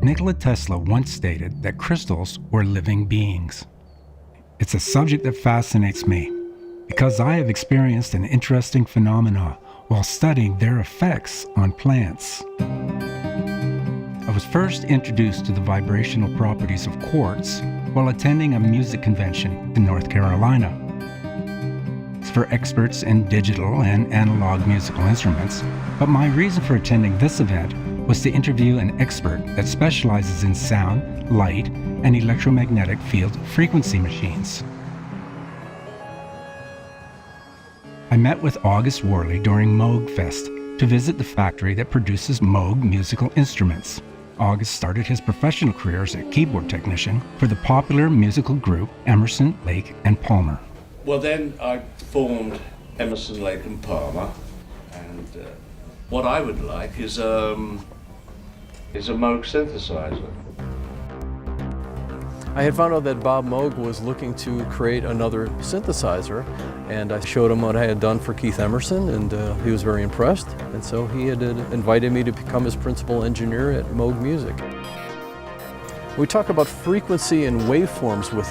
Nikola Tesla once stated that crystals were living beings. It's a subject that fascinates me because I have experienced an interesting phenomena while studying their effects on plants. I was first introduced to the vibrational properties of quartz while attending a music convention in North Carolina. It's for experts in digital and analog musical instruments, but my reason for attending this event was to interview an expert that specializes in sound, light, and electromagnetic field frequency machines. I met with August Worley during Moog Fest to visit the factory that produces Moog musical instruments. August started his professional career as a keyboard technician for the popular musical group Emerson, Lake and Palmer. Well, then I formed Emerson, Lake and Palmer, and what I would like is a Moog synthesizer. I had found out that Bob Moog was looking to create another synthesizer, and I showed him what I had done for Keith Emerson, and he was very impressed, and so he had invited me to become his principal engineer at Moog Music. We talk about frequency and waveforms with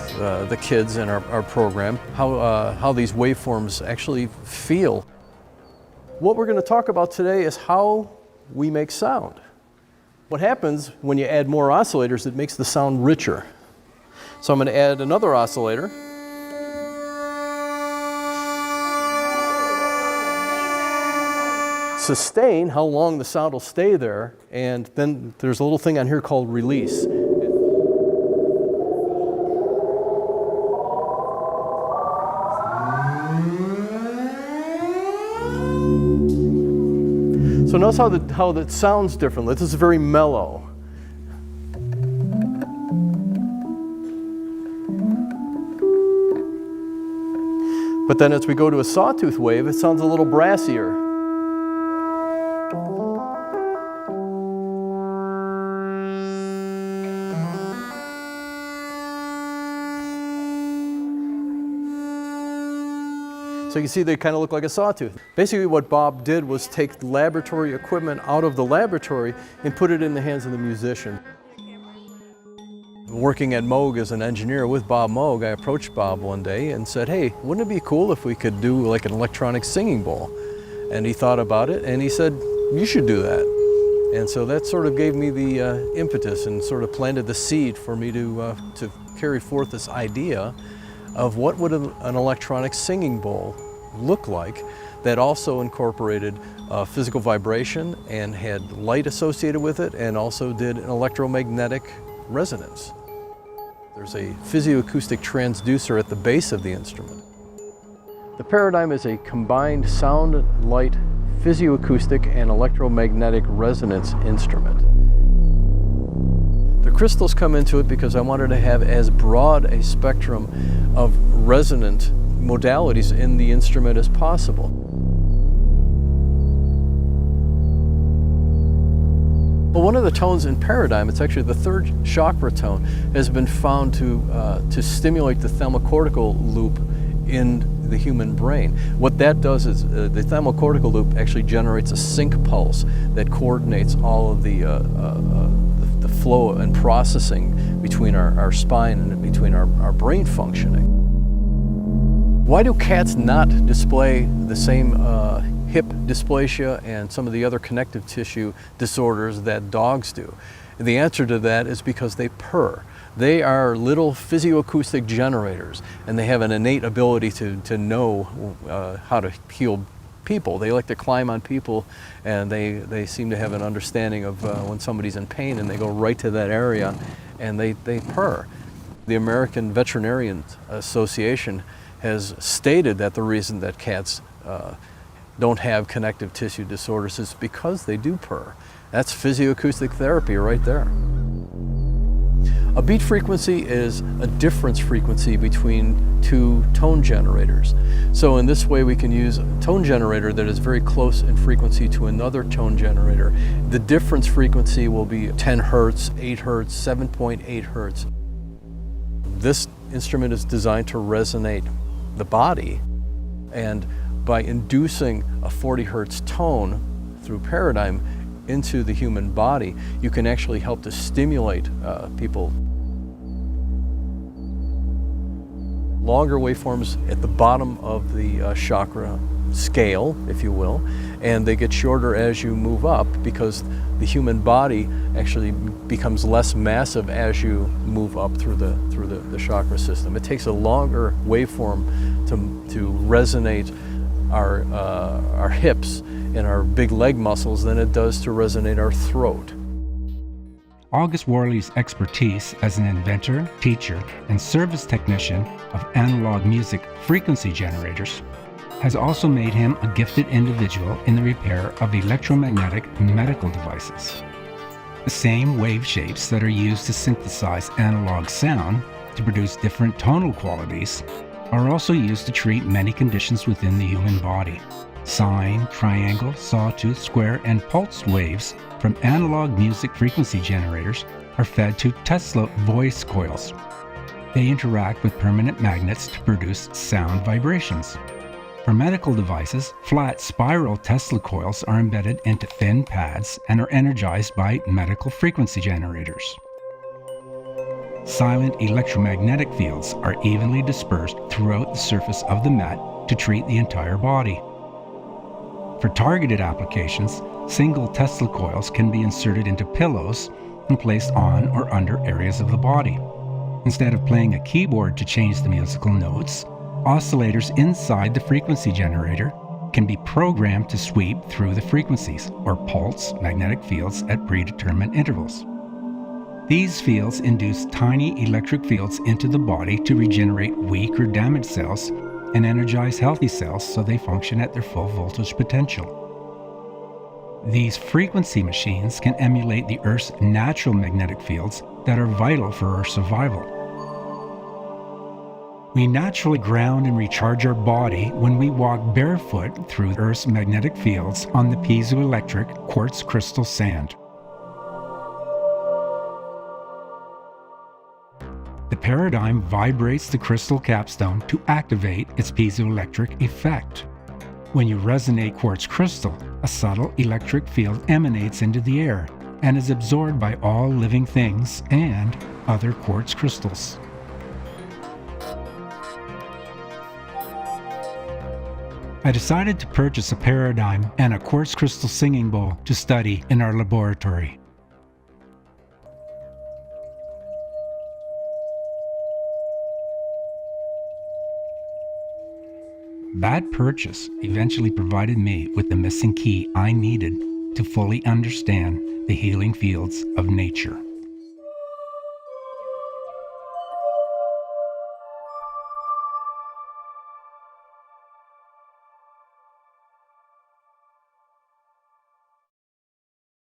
the kids in our program, how these waveforms actually feel. What we're going to talk about today is how we make sound. What happens when you add more oscillators, it makes the sound richer. So I'm going to add another oscillator. Sustain, how long the sound will stay there, and then there's a little thing on here called release. So notice how that sounds differently. This is very mellow. But then as we go to a sawtooth wave, it sounds a little brassier. So you can see they kind of look like a sawtooth. Basically what Bob did was take laboratory equipment out of the laboratory and put it in the hands of the musician. Working at Moog as an engineer with Bob Moog, I approached Bob one day and said, hey, wouldn't it be cool if we could do like an electronic singing bowl? And he thought about it and he said, you should do that. And so that sort of gave me the impetus and sort of planted the seed for me to carry forth this idea of what would an electronic singing bowl look like that also incorporated physical vibration and had light associated with it and also did an electromagnetic resonance. There's a physioacoustic transducer at the base of the instrument. The Pyradym is a combined sound, light, physioacoustic, and electromagnetic resonance instrument. The crystals come into it because I wanted to have as broad a spectrum of resonant modalities in the instrument as possible. Well, one of the tones in Pyradym, it's actually the third chakra tone, has been found to stimulate the thalmocortical loop in the human brain. What that does is the thalmocortical loop actually generates a sync pulse that coordinates all of the flow and processing between our spine and between our brain functioning. Why do cats not display the same hip dysplasia and some of the other connective tissue disorders that dogs do? And the answer to that is because they purr. They are little physioacoustic generators, and they have an innate ability to know how to heal people. They like to climb on people, and they seem to have an understanding of when somebody's in pain, and they go right to that area and they purr. The American Veterinarian Association has stated that the reason that cats don't have connective tissue disorders is because they do purr. That's physioacoustic therapy right there. A beat frequency is a difference frequency between two tone generators. So in this way we can use a tone generator that is very close in frequency to another tone generator. The difference frequency will be 10 hertz, 8 hertz, 7.8 hertz. This instrument is designed to resonate the body, and by inducing a 40 hertz tone through Pyradym, into the human body, you can actually help to stimulate people. Longer waveforms at the bottom of the chakra scale, if you will, and they get shorter as you move up because the human body actually becomes less massive as you move up through the chakra system. It takes a longer waveform to resonate our hips and our big leg muscles than it does to resonate our throat. August Worley's expertise as an inventor, teacher, and service technician of analog music frequency generators has also made him a gifted individual in the repair of electromagnetic medical devices. The same wave shapes that are used to synthesize analog sound to produce different tonal qualities are also used to treat many conditions within the human body. Sine, triangle, sawtooth, square, and pulsed waves from analog music frequency generators are fed to Tesla voice coils. They interact with permanent magnets to produce sound vibrations. For medical devices, flat spiral Tesla coils are embedded into thin pads and are energized by medical frequency generators. Silent electromagnetic fields are evenly dispersed throughout the surface of the mat to treat the entire body. For targeted applications, single Tesla coils can be inserted into pillows and placed on or under areas of the body. Instead of playing a keyboard to change the musical notes, oscillators inside the frequency generator can be programmed to sweep through the frequencies, or pulse magnetic fields at predetermined intervals. These fields induce tiny electric fields into the body to regenerate weak or damaged cells and energize healthy cells so they function at their full voltage potential. These frequency machines can emulate the Earth's natural magnetic fields that are vital for our survival. We naturally ground and recharge our body when we walk barefoot through Earth's magnetic fields on the piezoelectric quartz crystal sand. The Pyradym vibrates the crystal capstone to activate its piezoelectric effect. When you resonate quartz crystal, a subtle electric field emanates into the air and is absorbed by all living things and other quartz crystals. I decided to purchase a Pyradym and a quartz crystal singing bowl to study in our laboratory. That purchase eventually provided me with the missing key I needed to fully understand the healing fields of nature.